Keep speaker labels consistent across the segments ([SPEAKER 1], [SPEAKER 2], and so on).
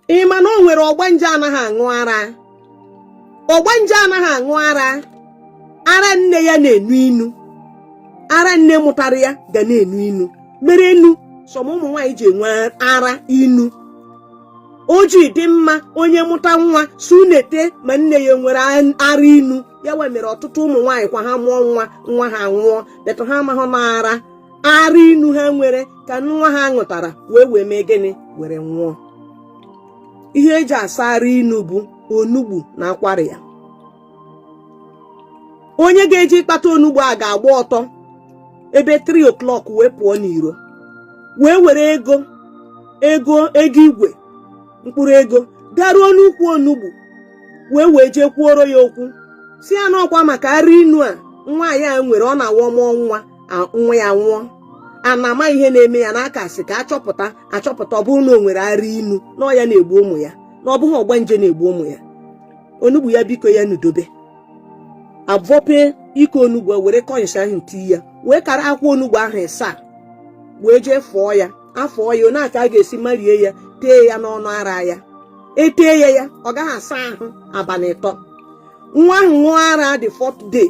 [SPEAKER 1] ịma na o nwere ogbanje anaghị aṅụ ara. Ogbanje anaghị aṅụ ara. Ara nne ya na-enu inu. Ara nne mụtara ya ga na-enu inu. Mere enu sọm ụmụ nwaanyị ji enwe ara inu. O ji dị mma onye mụta nwa sunete ma nne ya nwere ara inu. Ya wee mere ọtụtụ ụmụ nwaanyị kwa ha mụọ nwa ha nwụọ betụ ha amaghọ na ara inu ha nwere ka nwa ha ṅụtara wee mee gịnị were nwụọ. Ihe eji asa ara inu bụ onugbu na akwara ya. Onye ga-eji ịkpata onugbu a ga-agba ọtọ ebe 3 o'clock wee pụọ n'iro wee were ego igwe mkpụrụ ego garuo n'ukwu onugbu wee jee kwuoro ya okwu si ya n'ọkwa maka ara inu a nwa ya nwere ọ na-awọ mụọ nwa ya nwụọ. Ana ama ihe na-eme ya n'aka sị ka achọpụta ọ bụrụ na o nwere ara inu na ọ ya na-egbu ụmụ ya na ọ bụghị ogbanje na-egbu ụmụ ya. Onugbu ya biko ya nudobe. Avọpe iko onugbu were kọnyịsha ahụ tii ya wee kara akwa onugbu ahụ ịsa wee jee fọọ ya afọ ya one aka a ga-esi marie ya tee ya n'ọnụ ara ya. Etee ya ọ gaghị asa ahụ abalị 3. Nwa ahụ ṅụọ ara the 4th day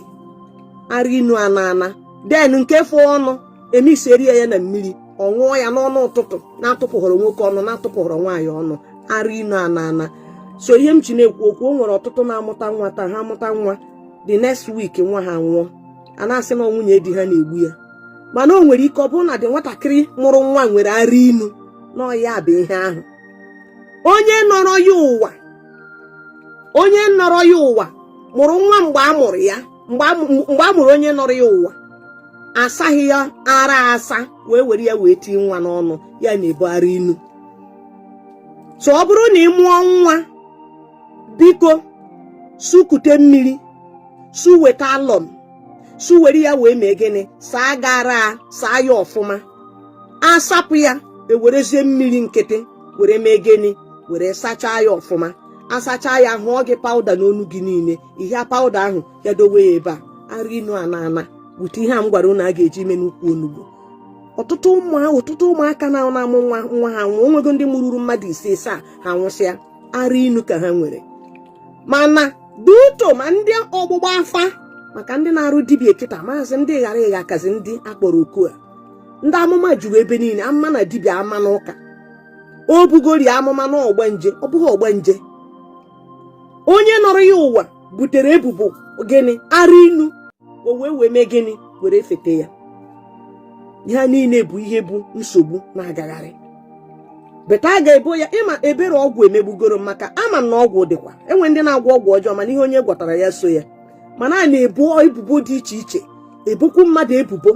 [SPEAKER 1] ara inu ana den nke fọ ọnụ emiseri ya na mmiri ọ ṅụọ ya n'ọnụ ụtụtụ na-atụpụghọrọ nwoke ọnụ na-atụpụghọrọ nwaanyị ọnụ. Ara inu ana so ihe m ji na-ekwu okwu o nwere ọtụtụ na-amụta nwa taa ha amụta nwa the next week nwa ha nwụọ a na-asị na nwunye di ha na-egbu ya. Mana o nwere ike ọ bụrụ na dị nwatakịrị mụrụ nwa nwere ara inu n'ọya bụ ihe ahụ. Onye nọrọ ya ụwa mụrụ nwa mgbe a mụrụ ya mgbe a mụrụ onye nọrọ ya ụwa asaghị ya ara asa were ya wee tie nwa n'ọnụ ya na-ebu ara inu. So ọ bụrụ na ị mụọ nwa biko sukute mmiri weta alọm were ya wee mee gịnị saa gara saa ya ọfụma asapụ ya ewerezie mmiri nkịtị were mee gịnị were sachaa ya ọfụma. Asacha ya hụọ gị pawuda n'onu gị niile ihe pawuda ahụ ya dowe ya ebe a. Ara inu ana bute ihe a m gwara unu a ga-eji ime n'ukwu onugbu. Ọtụtụ ụmụaka na-amụ nwa ha nwụọ. Onwego ndị mụrụrụ mmadụ 5 ha nwụsịa ara inu ka ha nwere. Mana duto ma ndị ọgbụgba afa maka ndị na-arụ dibịa kịta maazị ndị ghara ịgha akazi ndị akpọrọ oku a. Ndị amụma juru ebe niile ama na dibịa ama n'ụka o bugori amụma na ogbanje ọ bụghị ogbanje. Onye nọrọ ya ụwa butere ebubo gịnị ara inu o wee mee gịnị were fete ya. Ha niile bụ ihe bụ nsogbu na-agagharị. Beta a ga-ebo ya ịma ebere ọgwụ emegbugoro maka ama m na ọgwụ dịkwa enwe ndị na-agwọ ọgwụ ọjọọ mana ihe onye gwọtara ya so ya. Mana a na-ebo ebubo dị iche iche ebokwu mmadụ ebubo